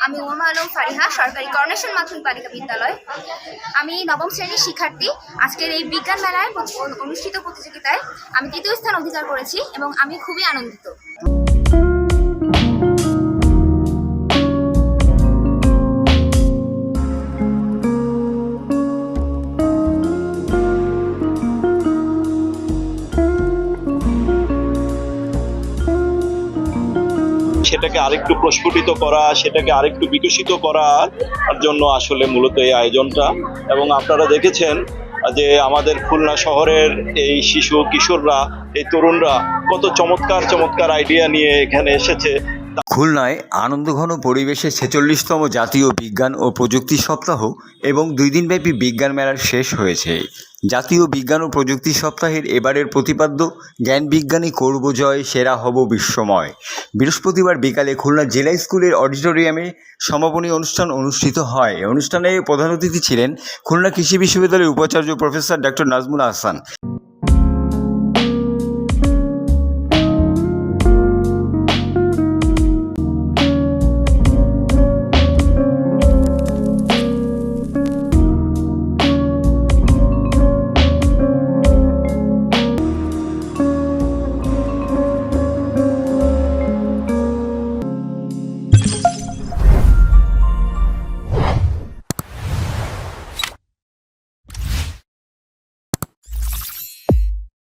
আমি ওমা আলম ফারিহা, সরকারি করোনেশন মাধ্যমিক বালিকা বিদ্যালয়। আমি নবম শ্রেণীর শিক্ষার্থী। আজকের এই বিজ্ঞান মেলায় অনুষ্ঠিত প্রতিযোগিতায় আমি তৃতীয় স্থান অধিকার করেছি এবং আমি খুবই আনন্দিত। সেটাকে আরেকটু প্রস্ফুটিত করা, সেটাকে আরেকটু বিকশিত করার জন্য আসলে মূলত এই আয়োজনটা। এবং আপনারা দেখেছেন যে আমাদের খুলনা শহরের এই শিশু কিশোররা, এই তরুণরা কত চমৎকার চমৎকার আইডিয়া নিয়ে এখানে এসেছে। খুলনায় আনন্দঘন পরিবেশে ৪৬তম জাতীয় বিজ্ঞান ও প্রযুক্তি সপ্তাহ এবং ২ দিনব্যাপী বিজ্ঞান মেলার শেষ হয়েছে। জাতীয় বিজ্ঞান ও প্রযুক্তি সপ্তাহের এবারের প্রতিপাদ্য জ্ঞান বিজ্ঞানী করব জয়, সেরা হব বিশ্বময়। বৃহস্পতিবার বিকালে খুলনা জেলা স্কুলের অডিটোরিয়ামে সমাপনী অনুষ্ঠান অনুষ্ঠিত হয়। অনুষ্ঠানে প্রধান অতিথি ছিলেন খুলনা কৃষি বিশ্ববিদ্যালয়ের উপাচার্য প্রফেসর ডক্টর নাজমুল আহসান।